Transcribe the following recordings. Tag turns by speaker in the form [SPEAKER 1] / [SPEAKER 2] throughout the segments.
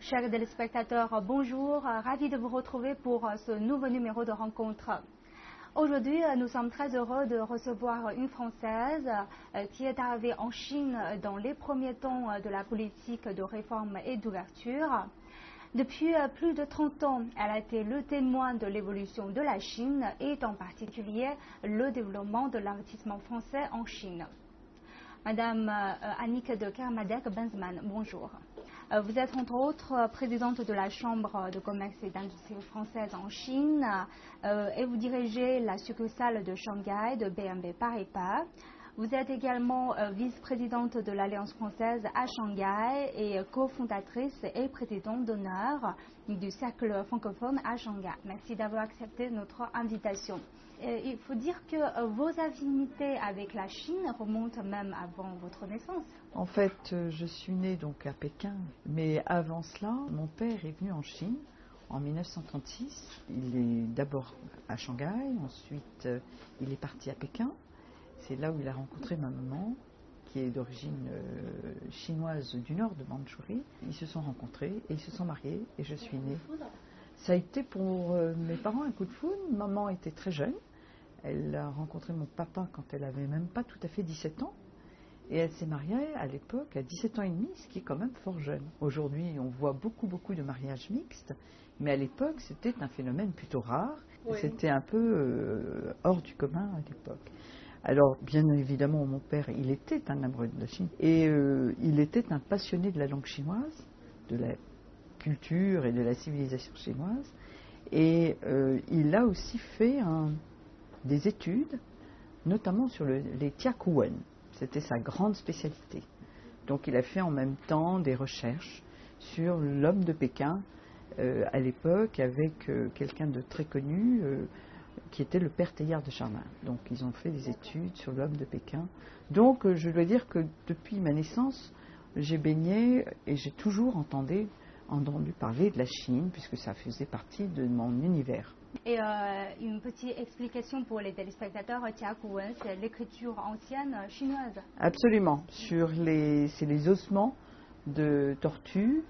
[SPEAKER 1] Chers téléspectateurs, bonjour, ravi de vous retrouver pour ce nouveau numéro de rencontre. Aujourd'hui, nous sommes très heureux de recevoir une Française qui est arrivée en Chine dans les premiers temps de la politique de réforme et d'ouverture. Depuis plus de 30 ans, elle a été le témoin de l'évolution de la Chine et en particulier le développement de l'investissement français en Chine. Madame Annick de Kermadec-Benzmann, bonjour. Vous êtes entre autres présidente de la Chambre de commerce et d'industrie française en Chine et vous dirigez la succursale de Shanghai de BNP Paribas. Vous êtes également vice-présidente de l'Alliance française à Shanghai et cofondatrice et présidente d'honneur du Cercle francophone à Shanghai. Merci d'avoir accepté notre invitation. Il faut dire que vos affinités avec la Chine remontent même avant votre naissance.
[SPEAKER 2] En fait, je suis née donc à Pékin, mais avant cela, mon père est venu en Chine en 1936. Il est d'abord à Shanghai, ensuite il est parti à Pékin. C'est là où il a rencontré ma maman, qui est d'origine chinoise du nord de Mandchourie. Ils se sont rencontrés et ils se sont mariés et je suis née. Ça a été pour mes parents un coup de foudre. Maman était très jeune. Elle a rencontré mon papa quand elle avait même pas tout à fait 17 ans. Et elle s'est mariée à l'époque à 17 ans et demi, ce qui est quand même fort jeune. Aujourd'hui, on voit beaucoup de mariages mixtes, mais à l'époque, c'était un phénomène plutôt rare. Oui. C'était un peu hors du commun à l'époque. Alors, bien évidemment, mon père, il était un amoureux de la Chine et il était un passionné de la langue chinoise, de la culture et de la civilisation chinoise. Et il a aussi fait des études, notamment sur les Tiakuan. C'était sa grande spécialité. Donc, il a fait en même temps des recherches sur l'homme de Pékin à l'époque avec quelqu'un de très connu qui était le père Teilhard de Chardin. Donc ils ont fait des études sur l'homme de Pékin. Donc je dois dire que depuis ma naissance, j'ai baigné et j'ai toujours entendu parler de la Chine, puisque ça faisait partie de mon univers.
[SPEAKER 1] Et une petite explication pour les téléspectateurs, Tiakuan, c'est l'écriture ancienne chinoise.
[SPEAKER 2] Absolument, c'est les ossements de tortue.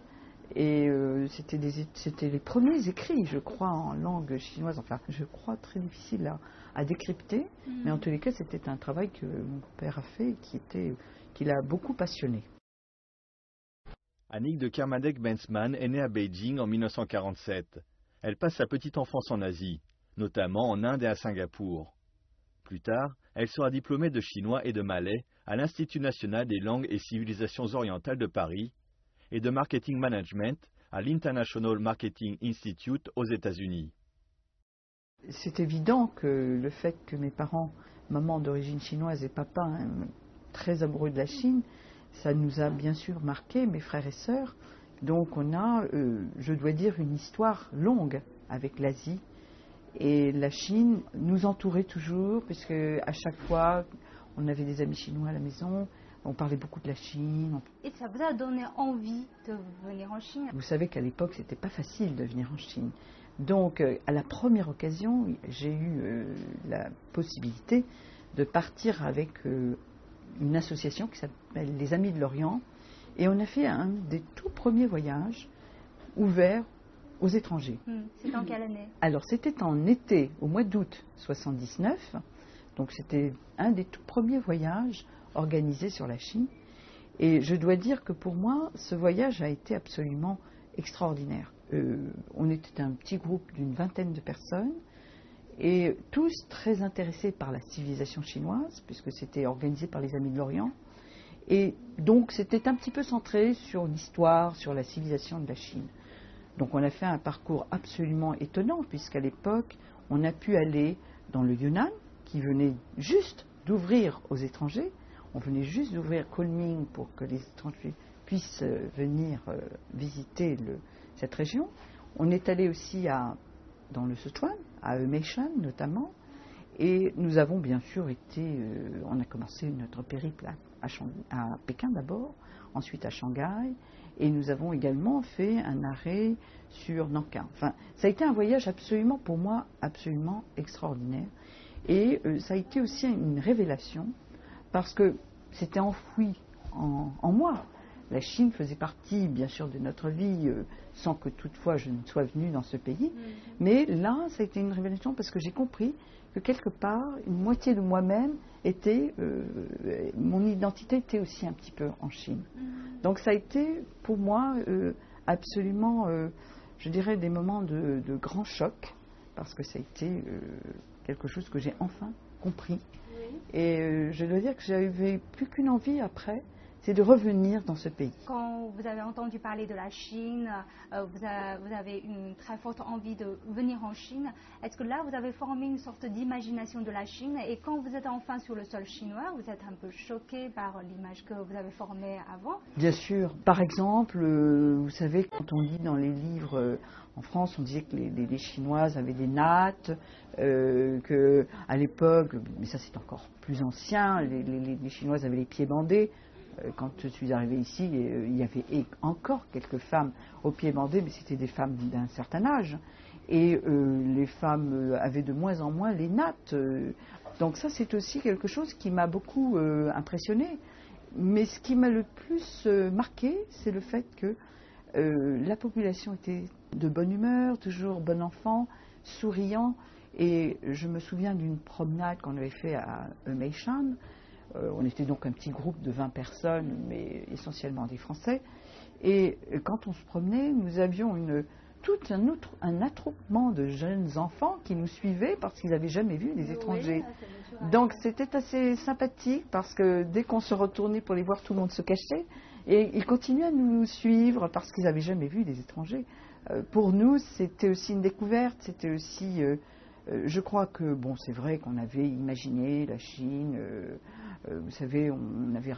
[SPEAKER 2] Et c'était les premiers écrits, je crois, en langue chinoise. Enfin, je crois très difficile à décrypter. Mais en tous les cas, c'était un travail que mon père a fait et qui l'a beaucoup passionné.
[SPEAKER 3] Annick de Kermadec-Benzmann est née à Beijing en 1947. Elle passe sa petite enfance en Asie, notamment en Inde et à Singapour. Plus tard, elle sera diplômée de chinois et de malais à l'Institut national des langues et civilisations orientales de Paris et de marketing management à l'International Marketing Institute aux États-Unis.
[SPEAKER 2] C'est évident que le fait que mes parents, maman d'origine chinoise et papa très amoureux de la Chine, ça nous a bien sûr marqué, mes frères et sœurs. Donc on a, je dois dire, une histoire longue avec l'Asie. Et la Chine nous entourait toujours, puisque à chaque fois, on avait des amis chinois à la maison. On parlait beaucoup de la Chine.
[SPEAKER 1] Et ça vous a donné envie de venir en Chine?
[SPEAKER 2] Vous savez qu'à l'époque, c'était pas facile de venir en Chine. Donc, à la première occasion, j'ai eu la possibilité de partir avec une association qui s'appelle les Amis de l'Orient. Et on a fait un des tout premiers voyages ouverts aux étrangers.
[SPEAKER 1] C'est en quelle année?
[SPEAKER 2] Alors, c'était en été, au mois d'août 79. Donc, c'était un des tout premiers voyages organisé sur la Chine. Et je dois dire que pour moi, ce voyage a été absolument extraordinaire. On était un petit groupe d'une vingtaine de personnes et tous très intéressés par la civilisation chinoise, puisque c'était organisé par les Amis de l'Orient. Et donc, c'était un petit peu centré sur l'histoire, sur la civilisation de la Chine. Donc, on a fait un parcours absolument étonnant, puisqu'à l'époque, on a pu aller dans le Yunnan, qui venait juste d'ouvrir aux étrangers. On venait juste d'ouvrir Kunming pour que les étrangers puissent venir visiter cette région. On est allé aussi dans le Sichuan, à Emeishan notamment. Et nous avons bien sûr on a commencé notre périple à Pékin d'abord, ensuite à Shanghai. Et nous avons également fait un arrêt sur Nankin. Enfin, ça a été un voyage absolument, pour moi, absolument extraordinaire. Et ça a été aussi une révélation, parce que c'était enfoui en moi La Chine faisait partie, bien sûr, de notre vie, sans que toutefois je ne sois venue dans ce pays. Mais là, ça a été une révélation parce que j'ai compris que quelque part, une moitié de moi-même était, mon identité était aussi un petit peu en Chine. Donc ça a été pour moi absolument, je dirais, des moments de grand choc, parce que ça a été quelque chose que j'ai enfin compris. Et je dois dire que j'avais plus qu'une envie après, c'est de revenir dans ce pays.
[SPEAKER 1] Quand vous avez entendu parler de la Chine, vous avez une très forte envie de venir en Chine. Est-ce que là, vous avez formé une sorte d'imagination de la Chine? Et quand vous êtes enfin sur le sol chinois, vous êtes un peu choqué par l'image que vous avez formée avant?
[SPEAKER 2] Bien sûr. Par exemple, vous savez, quand on lit dans les livres en France, on disait que les Chinoises avaient des nattes, qu'à l'époque, mais ça c'est encore plus ancien, les Chinoises avaient les pieds bandés. Quand je suis arrivée ici, il y avait encore quelques femmes aux pieds bandés, mais c'était des femmes d'un certain âge. Et les femmes avaient de moins en moins les nattes. Donc ça, c'est aussi quelque chose qui m'a beaucoup impressionnée. Mais ce qui m'a le plus marqué, c'est le fait que la population était de bonne humeur, toujours bon enfant, souriant. Et je me souviens d'une promenade qu'on avait faite à Meishan. On était donc un petit groupe de 20 personnes, mais essentiellement des Français. Et quand on se promenait, nous avions tout un attroupement de jeunes enfants qui nous suivaient parce qu'ils n'avaient jamais vu des étrangers. Donc c'était assez sympathique parce que dès qu'on se retournait pour les voir, tout le monde se cachait. Et ils continuaient à nous suivre parce qu'ils n'avaient jamais vu des étrangers. Pour nous, c'était aussi une découverte, c'était aussi... je crois que, bon, c'est vrai qu'on avait imaginé la Chine, vous savez, on avait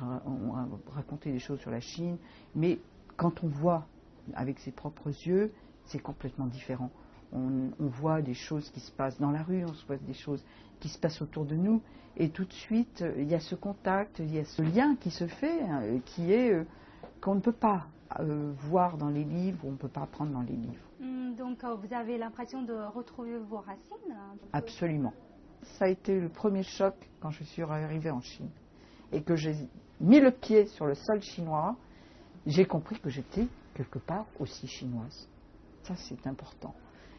[SPEAKER 2] raconté des choses sur la Chine, mais quand on voit avec ses propres yeux, c'est complètement différent. On voit des choses qui se passent dans la rue, on voit des choses qui se passent autour de nous, et tout de suite, il y a ce contact, il y a ce lien qui se fait, qui est qu'on ne peut pas voir dans les livres, on ne peut pas apprendre dans les livres.
[SPEAKER 1] Donc vous avez l'impression de retrouver vos racines?
[SPEAKER 2] Absolument. Ça a été le premier choc quand je suis arrivée en Chine et que j'ai mis le pied sur le sol chinois. J'ai compris que j'étais quelque part aussi chinoise. Ça, c'est important.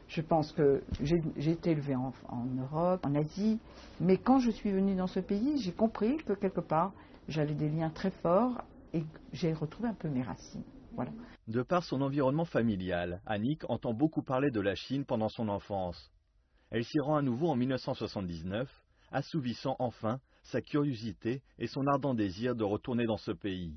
[SPEAKER 2] Je pense que j'ai été élevée en Europe, en Asie, mais quand je suis venue dans ce pays, j'ai compris que quelque part, j'avais des liens très forts et j'ai retrouvé un peu mes racines. Voilà.
[SPEAKER 3] De par son environnement familial, Annick entend beaucoup parler de la Chine pendant son enfance. Elle s'y rend à nouveau en 1979, assouvissant enfin sa curiosité et son ardent désir de retourner dans ce pays.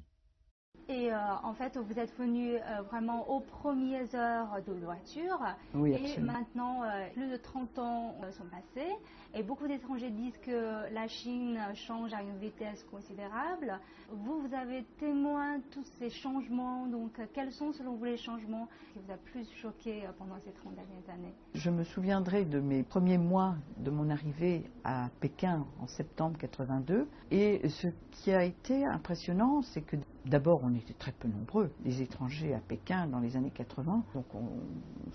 [SPEAKER 1] Et en fait, vous êtes venu vraiment aux premières heures de l'ouverture.
[SPEAKER 2] Oui,
[SPEAKER 1] et maintenant, plus de 30 ans sont passés. Et beaucoup d'étrangers disent que la Chine change à une vitesse considérable. Vous avez témoin de tous ces changements. Donc, quels sont selon vous les changements qui vous a plus choqué pendant ces 30 dernières années?
[SPEAKER 2] Je me souviendrai de mes premiers mois de mon arrivée à Pékin en septembre 82. Et ce qui a été impressionnant, c'est que d'abord, on était très peu nombreux, les étrangers à Pékin dans les années 80. Donc on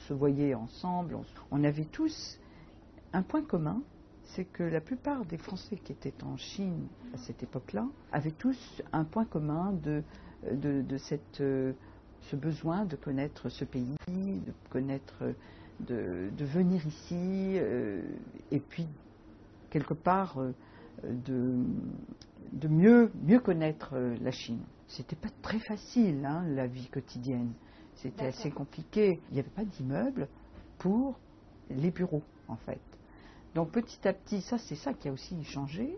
[SPEAKER 2] se voyait ensemble. On avait tous un point commun, c'est que la plupart des Français qui étaient en Chine à cette époque-là avaient tous un point commun de ce besoin de connaître ce pays, de connaître, de venir ici, et puis quelque part de mieux connaître la Chine. C'était pas très facile, hein, la vie quotidienne. C'était assez compliqué. Il n'y avait pas d'immeuble pour les bureaux, en fait. Donc petit à petit, c'est ça qui a aussi changé.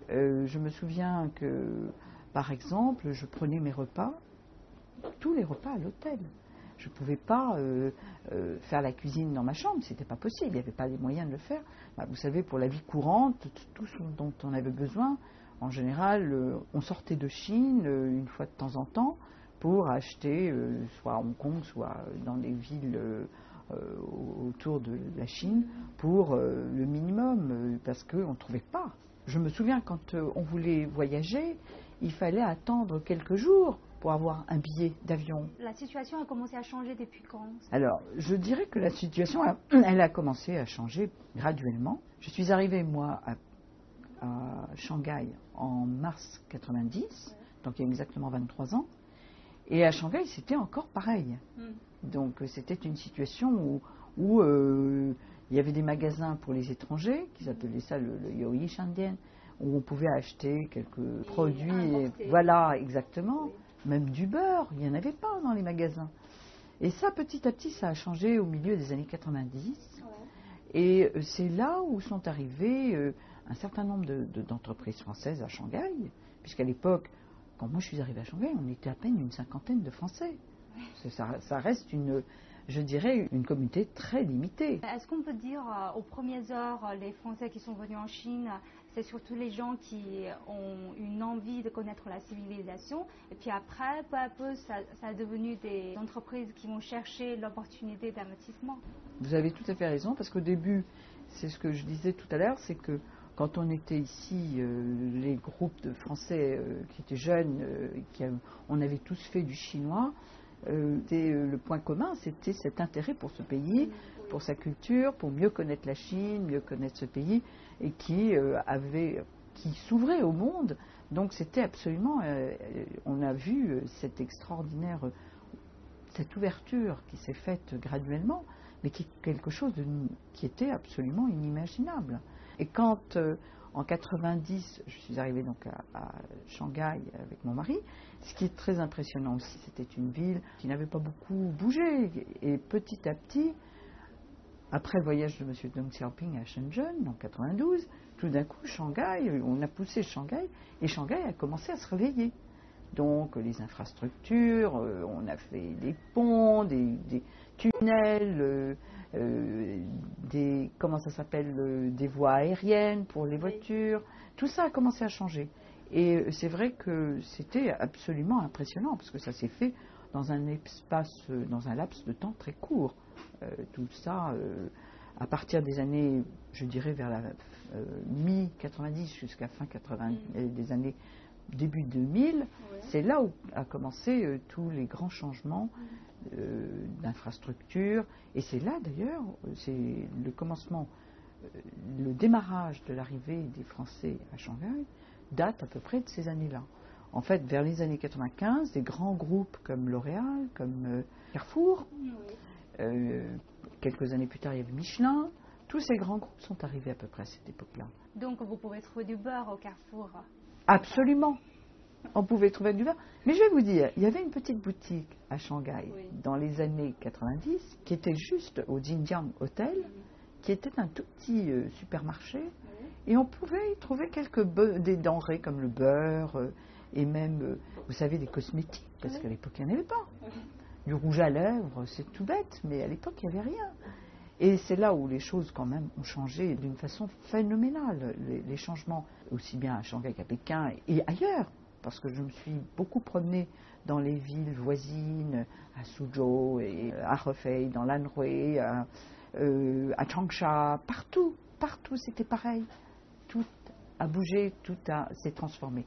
[SPEAKER 2] Je me souviens que, par exemple, je prenais mes repas, tous les repas à l'hôtel. Je ne pouvais pas faire la cuisine dans ma chambre, c'était pas possible, il n'y avait pas les moyens de le faire. Vous savez, pour la vie courante, tout ce dont on avait besoin, en général, on sortait de Chine une fois de temps en temps pour acheter, soit à Hong Kong, soit dans des villes autour de la Chine, pour le minimum, parce qu'on ne trouvait pas. Je me souviens, quand on voulait voyager, il fallait attendre quelques jours pour avoir un billet d'avion.
[SPEAKER 1] La situation a commencé à changer depuis quand?
[SPEAKER 2] Alors, je dirais que la situation, elle a commencé à changer graduellement. Je suis arrivée, moi, à Shanghai en mars 90, donc il y a exactement 23 ans. Et à Shanghai, c'était encore pareil. Donc c'était une situation où il y avait des magasins pour les étrangers, qu'ils appelaient ça le Youyi Shandian, où on pouvait acheter quelques produits. Voilà, exactement. Même du beurre, il n'y en avait pas dans les magasins. Et ça, petit à petit, ça a changé au milieu des années 90. Et c'est là où sont arrivés un certain nombre d'entreprises françaises à Shanghai, puisqu'à l'époque, quand moi je suis arrivée à Shanghai, on était à peine une cinquantaine de Français. Ça reste je dirais, une communauté très limitée.
[SPEAKER 1] Est-ce qu'on peut dire, aux premières heures, les Français qui sont venus en Chine, c'est surtout les gens qui ont une envie de connaître la civilisation, et puis après, peu à peu, ça a devenu des entreprises qui vont chercher l'opportunité d'investissement?
[SPEAKER 2] Vous avez tout à fait raison, parce qu'au début, c'est ce que je disais tout à l'heure, c'est que quand on était ici, les groupes de Français qui étaient jeunes, on avait tous fait du chinois, le point commun, c'était cet intérêt pour ce pays, pour sa culture, pour mieux connaître la Chine, mieux connaître ce pays, et qui s'ouvrait au monde. Donc c'était absolument, on a vu cette extraordinaire, cette ouverture qui s'est faite graduellement, mais qui est quelque chose qui était absolument inimaginable. Et quand, en 90, je suis arrivée donc à Shanghai avec mon mari, ce qui est très impressionnant aussi, c'était une ville qui n'avait pas beaucoup bougé. Et petit à petit, après le voyage de M. Deng Xiaoping à Shenzhen en 92, tout d'un coup, Shanghai, on a poussé Shanghai, et Shanghai a commencé à se réveiller. Donc les infrastructures, on a fait des ponts, des tunnels, des voies aériennes pour les voitures. Tout ça a commencé à changer. Et c'est vrai que c'était absolument impressionnant, parce que ça s'est fait dans un laps de temps très court. Tout ça, à partir des années, je dirais vers la mi-90 jusqu'à fin 80, des années début 2000, c'est là où a commencé tous les grands changements d'infrastructure. Et c'est là d'ailleurs, c'est le commencement, le démarrage de l'arrivée des Français à Shanghai date à peu près de ces années-là. En fait, vers les années 95, des grands groupes comme L'Oréal, comme Carrefour, quelques années plus tard, il y avait Michelin. Tous ces grands groupes sont arrivés à peu près à cette époque-là.
[SPEAKER 1] Donc vous pouvez trouver du beurre au Carrefour?
[SPEAKER 2] Absolument. On pouvait trouver du beurre. Mais je vais vous dire, il y avait une petite boutique à Shanghai dans les années 90 qui était juste au Jinjiang Hotel, qui était un tout petit supermarché. Et on pouvait y trouver des denrées comme le beurre et même, vous savez, des cosmétiques, parce qu'à l'époque, il n'y en avait pas. Du rouge à lèvres, c'est tout bête, mais à l'époque, il n'y avait rien. Et c'est là où les choses, quand même, ont changé d'une façon phénoménale. Les changements, aussi bien à Shanghai qu'à Pékin et ailleurs, parce que je me suis beaucoup promenée dans les villes voisines, à Suzhou, et à Hefei, dans l'Anhui, à Changsha, partout, c'était pareil. Tout a bougé, tout s'est transformé.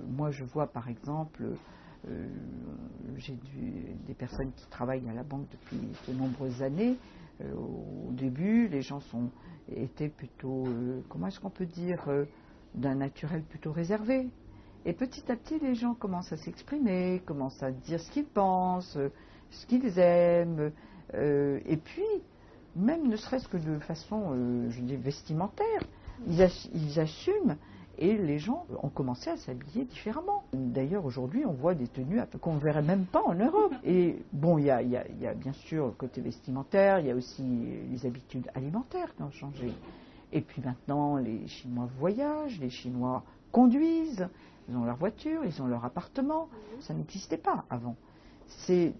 [SPEAKER 2] Moi, je vois, par exemple, j'ai des personnes qui travaillent à la banque depuis de nombreuses années. Au début, les gens étaient plutôt, comment est-ce qu'on peut dire, d'un naturel plutôt réservé. Et petit à petit, les gens commencent à s'exprimer, commencent à dire ce qu'ils pensent, ce qu'ils aiment. Et puis, même ne serait-ce que de façon, je dis, vestimentaire, ils assument. Et les gens ont commencé à s'habiller différemment. D'ailleurs, aujourd'hui, on voit des tenues qu'on ne verrait même pas en Europe. Et bon, il y a bien sûr le côté vestimentaire, il y a aussi les habitudes alimentaires qui ont changé. Et puis maintenant, les Chinois voyagent, les Chinois conduisent, ils ont leur voiture, ils ont leur appartement. Ça n'existait pas avant. C'est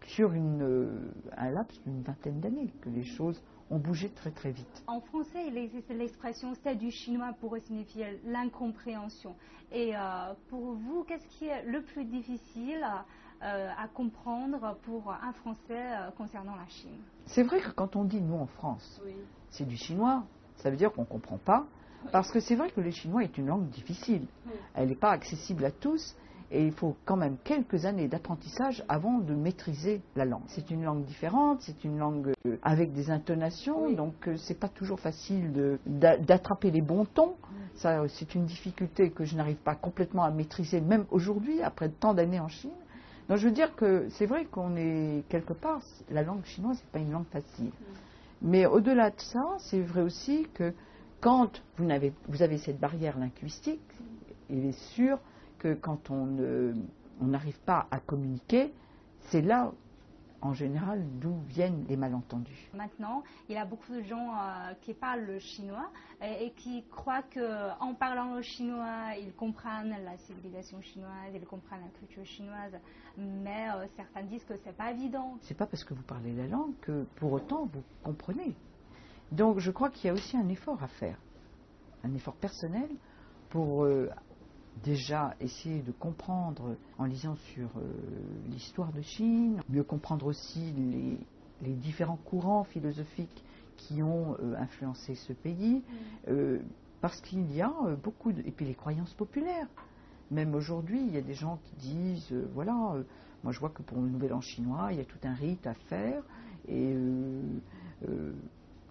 [SPEAKER 2] sur un laps d'une vingtaine d'années que les choses ont bougé très très vite.
[SPEAKER 1] En français, il existe l'expression « c'est du chinois » pour signifier l'incompréhension. Et pour vous, qu'est-ce qui est le plus difficile à comprendre pour un Français concernant la Chine?
[SPEAKER 2] C'est vrai que quand on dit nous en France, c'est du chinois, ça veut dire qu'on ne comprend pas. Parce que c'est vrai que le chinois est une langue difficile. Elle n'est pas accessible à tous. Et il faut quand même quelques années d'apprentissage avant de maîtriser la langue. C'est une langue différente, c'est une langue avec des intonations, donc c'est pas toujours facile d'attraper les bons tons. Ça, c'est une difficulté que je n'arrive pas complètement à maîtriser, même aujourd'hui, après tant d'années en Chine. Donc je veux dire que c'est vrai qu'on est quelque part, la langue chinoise, c'est pas une langue facile. Mais au-delà de ça, c'est vrai aussi que quand vous avez cette barrière linguistique, il est sûr que quand on n'arrive pas à communiquer, c'est là, en général, d'où viennent les malentendus.
[SPEAKER 1] Maintenant, il y a beaucoup de gens qui parlent le chinois et qui croient qu'en parlant le chinois, ils comprennent la civilisation chinoise, ils comprennent la culture chinoise. Mais certains disent que c'est pas évident.
[SPEAKER 2] C'est pas parce que vous parlez la langue que pour autant vous comprenez. Donc je crois qu'il y a aussi un effort à faire, un effort personnel pour déjà essayer de comprendre en lisant sur l'histoire de Chine, mieux comprendre aussi les différents courants philosophiques qui ont influencé ce pays, parce qu'il y a beaucoup et puis les croyances populaires. Même aujourd'hui, il y a des gens qui disent, voilà, moi je vois que pour le Nouvel An chinois, il y a tout un rite à faire, et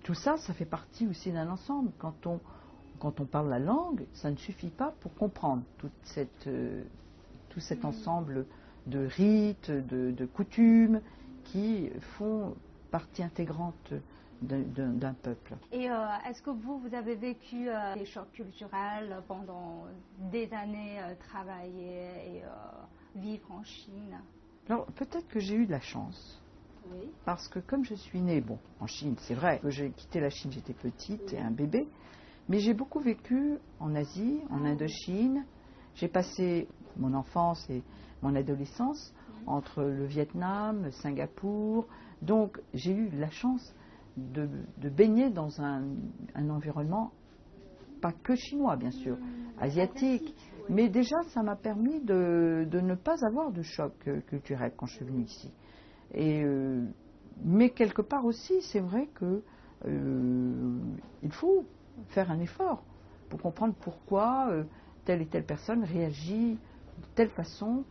[SPEAKER 2] tout ça, ça fait partie aussi d'un ensemble. Quand on parle la langue, ça ne suffit pas pour comprendre tout cet ensemble de rites, de coutumes qui font partie intégrante d'un peuple.
[SPEAKER 1] Et est-ce que vous avez vécu des chocs culturels pendant des années travailler et vivre en Chine?
[SPEAKER 2] Alors peut-être que j'ai eu de la chance.
[SPEAKER 1] Oui.
[SPEAKER 2] Parce que comme je suis née, bon, en Chine, c'est vrai que j'ai quitté la Chine, j'étais petite et un bébé, mais j'ai beaucoup vécu en Asie, en Indochine. J'ai passé mon enfance et mon adolescence entre le Vietnam, Singapour. Donc j'ai eu la chance de baigner dans un environnement, pas que chinois bien sûr, asiatique. Mais déjà ça m'a permis de ne pas avoir de choc culturel quand je suis venue ici. Mais quelque part aussi, c'est vrai que il faut faire un effort pour comprendre pourquoi telle et telle personne réagit de telle façon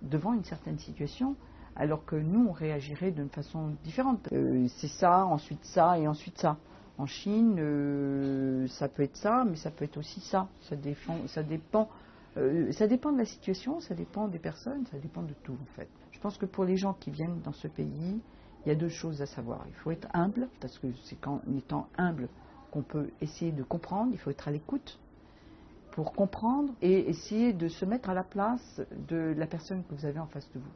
[SPEAKER 2] devant une certaine situation, alors que nous, on réagirait d'une façon différente. C'est ça, ensuite ça et ensuite ça. En Chine, ça peut être ça, mais ça peut être aussi ça. Ça dépend de la situation, ça dépend des personnes, ça dépend de tout en fait. Je pense que pour les gens qui viennent dans ce pays, il y a deux choses à savoir. Il faut être humble, parce que c'est en étant humble qu'on peut essayer de comprendre. Il faut être à l'écoute pour comprendre et essayer de se mettre à la place de la personne que vous avez en face de vous.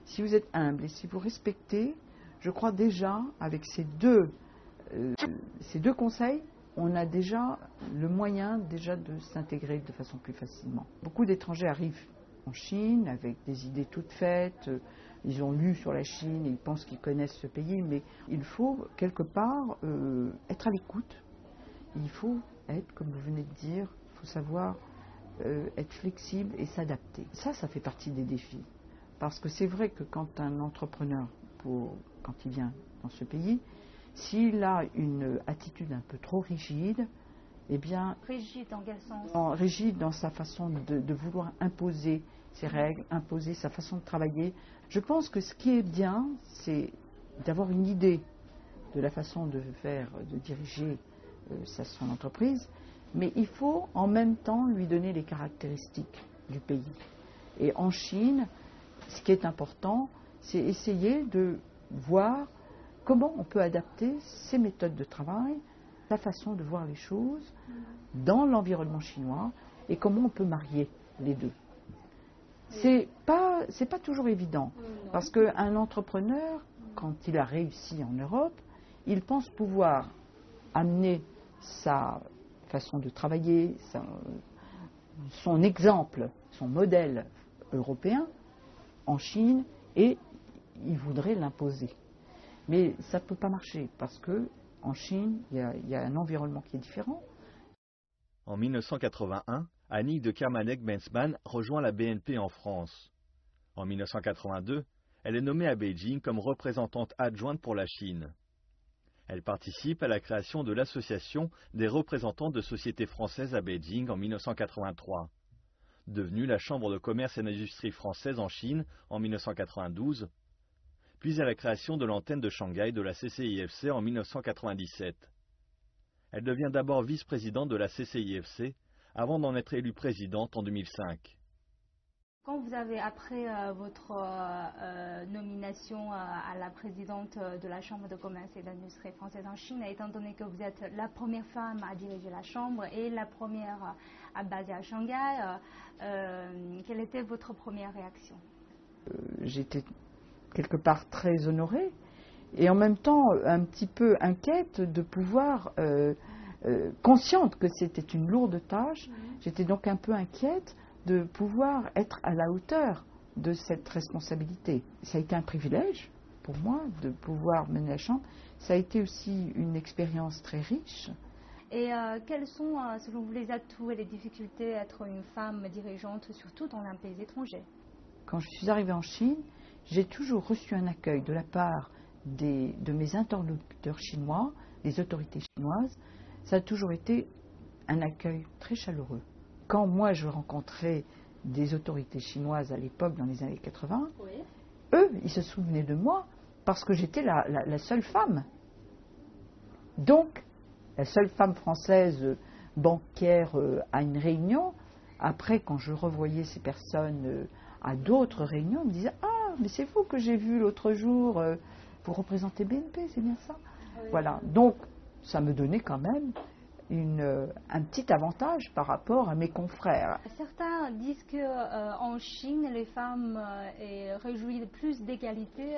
[SPEAKER 2] Si vous êtes humble et si vous respectez, je crois déjà, avec ces deux conseils, on a déjà le moyen déjà de s'intégrer de façon plus facilement. Beaucoup d'étrangers arrivent en Chine avec des idées toutes faites, ils ont lu sur la Chine, ils pensent qu'ils connaissent ce pays, mais il faut quelque part être à l'écoute. Il faut être, comme vous venez de dire, il faut savoir être flexible et s'adapter. Ça fait partie des défis. Parce que c'est vrai que quand un entrepreneur, quand il vient dans ce pays, s'il a une attitude un peu trop rigide, eh bien...
[SPEAKER 1] Rigide dans quel sens?
[SPEAKER 2] Rigide dans sa façon de vouloir imposer ses règles, imposer sa façon de travailler. Je pense que ce qui est bien, c'est d'avoir une idée de la façon de faire, de diriger son entreprise, mais il faut en même temps lui donner les caractéristiques du pays. Et en Chine, ce qui est important, c'est essayer de voir comment on peut adapter ses méthodes de travail, sa façon de voir les choses dans l'environnement chinois et comment on peut marier les deux. C'est pas toujours évident parce qu'un entrepreneur, quand il a réussi en Europe, il pense pouvoir amener sa façon de travailler, son exemple, son modèle européen en Chine et il voudrait l'imposer. Mais ça ne peut pas marcher parce qu'en Chine, il y a un environnement qui est différent.
[SPEAKER 3] En 1981, Annick de Kermanek-Benzmann rejoint la BNP en France. En 1982, elle est nommée à Beijing comme représentante adjointe pour la Chine. Elle participe à la création de l'Association des représentants de sociétés françaises à Beijing en 1983. Devenue la Chambre de commerce et d'industrie française en Chine en 1992, puis à la création de l'antenne de Shanghai de la CCIFC en 1997. Elle devient d'abord vice-présidente de la CCIFC avant d'en être élue présidente en 2005.
[SPEAKER 1] Quand vous avez, après votre nomination à la présidente de la Chambre de commerce et d'industrie française en Chine, étant donné que vous êtes la première femme à diriger la Chambre et la première à baser à Shanghai, quelle était votre première réaction?
[SPEAKER 2] J'étais quelque part très honorée et en même temps un petit peu inquiète de pouvoir, consciente que c'était une lourde tâche, j'étais donc un peu inquiète de pouvoir être à la hauteur de cette responsabilité. Ça a été un privilège pour moi de pouvoir mener la Chambre. Ça a été aussi une expérience très riche.
[SPEAKER 1] Et quels sont, selon vous, les atouts et les difficultés d'être une femme dirigeante, surtout dans un pays étranger?
[SPEAKER 2] Quand je suis arrivée en Chine, j'ai toujours reçu un accueil de la part de mes interlocuteurs chinois, des autorités chinoises. Ça a toujours été un accueil très chaleureux. Quand moi je rencontrais des autorités chinoises à l'époque, dans les années 80, oui, eux, ils se souvenaient de moi parce que j'étais la seule femme. Donc, la seule femme française bancaire à une réunion. Après, quand je revoyais ces personnes à d'autres réunions, ils me disaient « Ah, mais c'est vous que j'ai vu l'autre jour, vous représentez BNP, c'est bien ça ?» Oui. Voilà, donc ça me donnait quand même un petit avantage par rapport à mes confrères.
[SPEAKER 1] Certains disent qu'en Chine, les femmes réjouissent plus d'égalité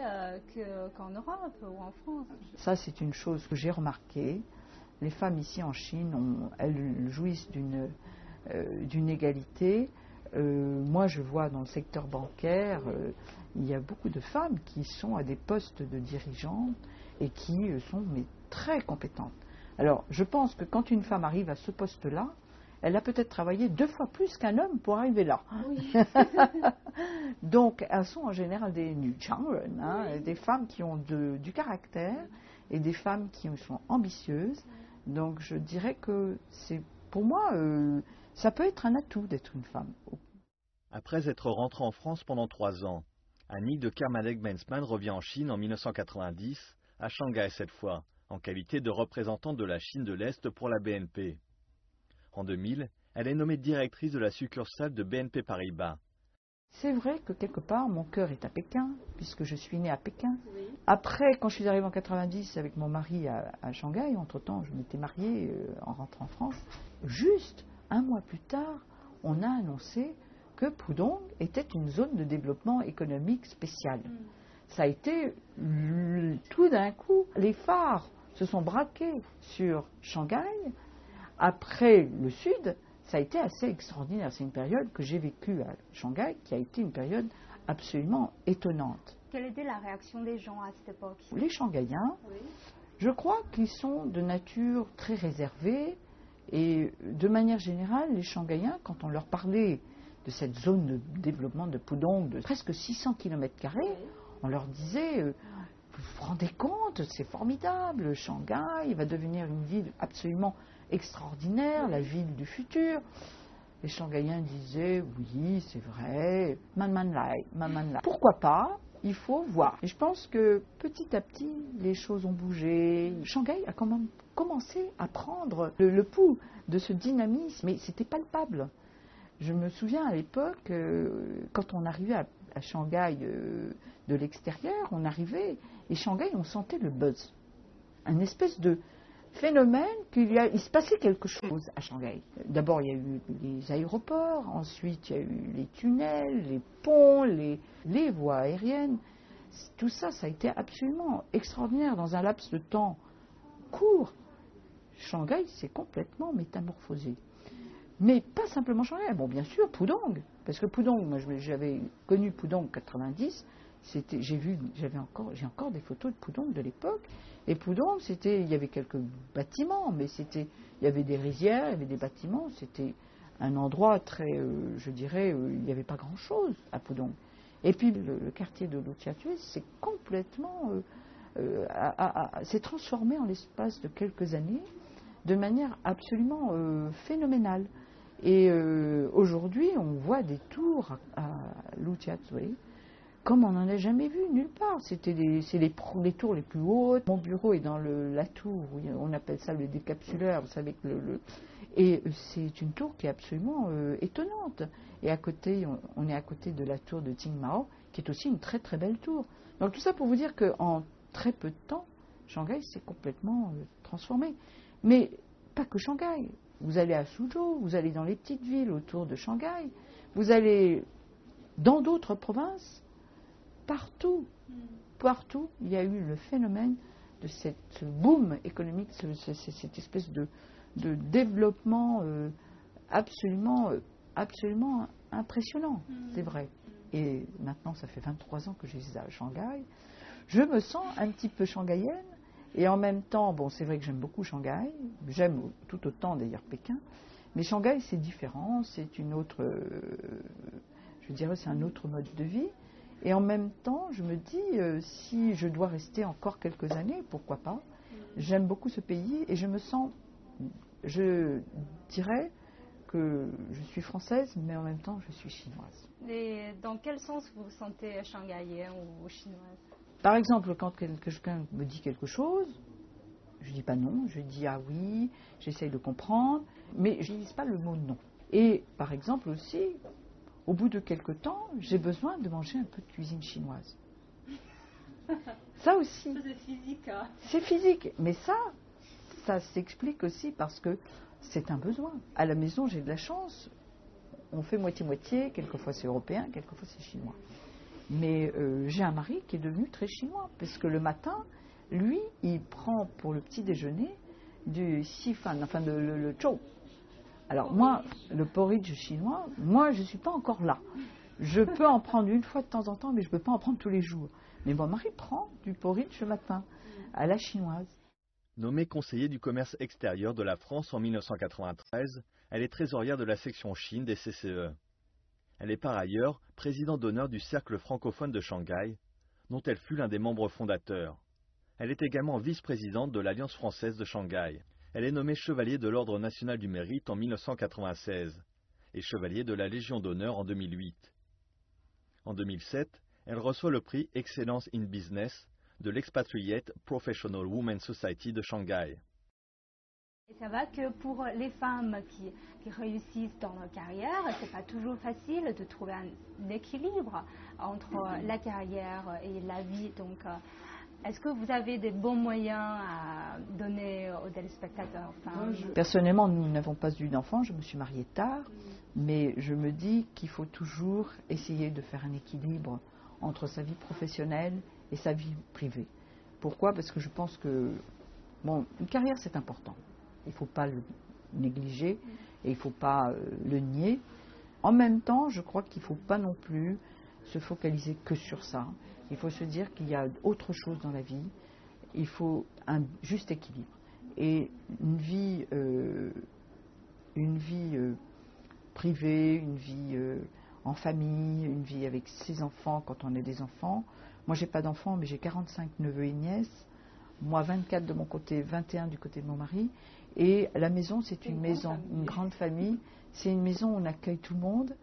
[SPEAKER 1] qu'en Europe ou en France.
[SPEAKER 2] Ça, c'est une chose que j'ai remarquée. Les femmes ici en Chine, elles jouissent d'une égalité. Moi, je vois dans le secteur bancaire, il y a beaucoup de femmes qui sont à des postes de dirigeants et qui sont très compétentes. Alors, je pense que quand une femme arrive à ce poste-là, elle a peut-être travaillé 2 fois plus qu'un homme pour arriver là. Oui. Donc, elles sont en général des Nuchangren, oui, des femmes qui ont du caractère et des femmes qui sont ambitieuses. Donc, je dirais que pour moi, ça peut être un atout d'être une femme.
[SPEAKER 3] Après être rentrée en France pendant 3 ans, Annick de Kermadec-Benzmann revient en Chine en 1990, à Shanghai cette fois, en qualité de représentante de la Chine de l'Est pour la BNP. En 2000, elle est nommée directrice de la succursale de BNP Paribas.
[SPEAKER 2] C'est vrai que quelque part, mon cœur est à Pékin, puisque je suis née à Pékin. Oui. Après, quand je suis arrivée en 90 avec mon mari à Shanghai, entre-temps, je m'étais mariée en rentrant en France, juste un mois plus tard, on a annoncé que Pudong était une zone de développement économique spéciale. Ça a été tout d'un coup, les phares se sont braqués sur Shanghai. Après le Sud, ça a été assez extraordinaire. C'est une période que j'ai vécue à Shanghai qui a été une période absolument étonnante.
[SPEAKER 1] Quelle était la réaction des gens à cette époque?
[SPEAKER 2] Les Shanghaïens, oui, je crois qu'ils sont de nature très réservée et de manière générale, les Shanghaïens, quand on leur parlait de cette zone de développement de Pudong de presque 600 km², oui, on leur disait, vous vous rendez compte, c'est formidable, Shanghai va devenir une ville absolument extraordinaire, la ville du futur. Les Shanghaïens disaient, oui, c'est vrai, man lai. Pourquoi pas? Il faut voir. Et je pense que petit à petit, les choses ont bougé. Shanghai a quand même commencé à prendre le pouls de ce dynamisme, mais c'était palpable. Je me souviens à l'époque, quand on arrivait à Shanghai de l'extérieur, on arrivait, et Shanghai, on sentait le buzz. Un espèce de phénomène il se passait quelque chose à Shanghai. D'abord, il y a eu les aéroports, ensuite, il y a eu les tunnels, les ponts, les voies aériennes. Tout ça, ça a été absolument extraordinaire dans un laps de temps court. Shanghai s'est complètement métamorphosé. Mais pas simplement Shanghai, bon bien sûr Pudong, parce que Pudong, moi j'avais connu Pudong en 90, j'ai encore des photos de Pudong de l'époque, et Pudong il y avait quelques bâtiments, mais il y avait des rizières, il y avait des bâtiments, c'était un endroit très, je dirais, il n'y avait pas grand chose à Pudong. Et puis le quartier de Lujiazui s'est complètement, s'est transformé en l'espace de quelques années, de manière absolument phénoménale. Et aujourd'hui, on voit des tours à Lujiazui comme on n'en a jamais vu nulle part. C'est les tours les plus hautes. Mon bureau est dans la tour, on appelle ça le décapsuleur, vous savez, Et c'est une tour qui est absolument étonnante. Et à côté, on est à côté de la tour de Qingmao, qui est aussi une très très belle tour. Donc tout ça pour vous dire qu'en très peu de temps, Shanghai s'est complètement transformé. Mais pas que Shanghai. Vous allez à Suzhou, vous allez dans les petites villes autour de Shanghai, vous allez dans d'autres provinces, partout, partout, il y a eu le phénomène de cette boom économique, cette espèce de développement absolument impressionnant, c'est vrai. Et maintenant, ça fait 23 ans que je suis à Shanghai. Je me sens un petit peu shanghaïenne, et en même temps, bon, c'est vrai que j'aime beaucoup Shanghai, j'aime tout autant d'ailleurs Pékin, mais Shanghai, c'est différent, c'est une autre, je dirais, c'est un autre mode de vie. Et en même temps, je me dis, si je dois rester encore quelques années, pourquoi pas. J'aime beaucoup ce pays et je me sens, je dirais que je suis française, mais en même temps, je suis chinoise.
[SPEAKER 1] Et dans quel sens vous vous sentez shanghaïenne ou chinoise?
[SPEAKER 2] Par exemple, quand quelqu'un me dit quelque chose, je dis pas non, je dis ah oui, j'essaye de comprendre, mais je n'utilise pas le mot non. Et par exemple aussi, au bout de quelque temps, j'ai besoin de manger un peu de cuisine chinoise. Ça aussi.
[SPEAKER 1] C'est physique. Hein.
[SPEAKER 2] C'est physique, mais ça s'explique aussi parce que c'est un besoin. À la maison, j'ai de la chance. On fait moitié-moitié, quelquefois c'est européen, quelquefois c'est chinois. Mais j'ai un mari qui est devenu très chinois, parce que le matin, lui, il prend pour le petit déjeuner du xifan, enfin le chou. Alors moi, le porridge chinois, moi je ne suis pas encore là. Je peux en prendre une fois de temps en temps, mais je ne peux pas en prendre tous les jours. Mais mon mari prend du porridge le matin, à la chinoise.
[SPEAKER 3] Nommée conseiller du commerce extérieur de la France en 1993, elle est trésorière de la section Chine des CCE. Elle est par ailleurs présidente d'honneur du Cercle francophone de Shanghai, dont elle fut l'un des membres fondateurs. Elle est également vice-présidente de l'Alliance française de Shanghai. Elle est nommée chevalier de l'Ordre national du mérite en 1996 et chevalier de la Légion d'honneur en 2008. En 2007, elle reçoit le prix Excellence in Business de l'Expatriate Professional Women's Society de Shanghai.
[SPEAKER 1] Et ça va que pour les femmes qui réussissent dans leur carrière, c'est pas toujours facile de trouver un équilibre entre la carrière et la vie. Donc, est-ce que vous avez des bons moyens à donner aux téléspectateurs?
[SPEAKER 2] Personnellement, nous n'avons pas eu d'enfants, je me suis mariée tard, mais je me dis qu'il faut toujours essayer de faire un équilibre entre sa vie professionnelle et sa vie privée. Pourquoi? Parce que je pense que une carrière c'est important. Il ne faut pas le négliger et il ne faut pas le nier. En même temps, je crois qu'il ne faut pas non plus se focaliser que sur ça. Il faut se dire qu'il y a autre chose dans la vie. Il faut un juste équilibre. Et une vie privée, une vie en famille, une vie avec ses enfants quand on a des enfants. Moi, j'ai pas d'enfants, mais j'ai 45 neveux et nièces. Moi, 24 de mon côté, 21 du côté de mon mari. Et la maison, c'est une maison, une grande famille. C'est une maison où on accueille tout le monde.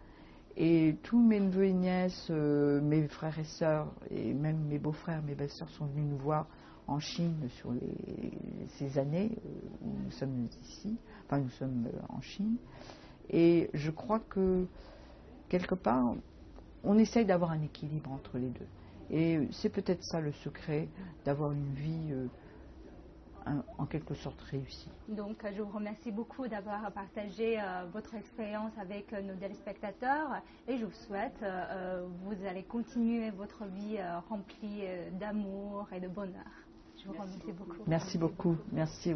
[SPEAKER 2] Et tous mes neveux et nièces, mes frères et sœurs, et même mes beaux-frères, mes belles-sœurs sont venus nous voir en Chine sur ces années où nous sommes ici. Enfin, nous sommes en Chine. Et je crois que, quelque part, on essaye d'avoir un équilibre entre les deux. Et c'est peut-être ça le secret d'avoir une vie en quelque sorte réussie.
[SPEAKER 1] Donc je vous remercie beaucoup d'avoir partagé votre expérience avec nos téléspectateurs et je vous souhaite vous allez continuer votre vie remplie d'amour et de bonheur. Je vous remercie beaucoup.
[SPEAKER 2] Merci beaucoup. Merci.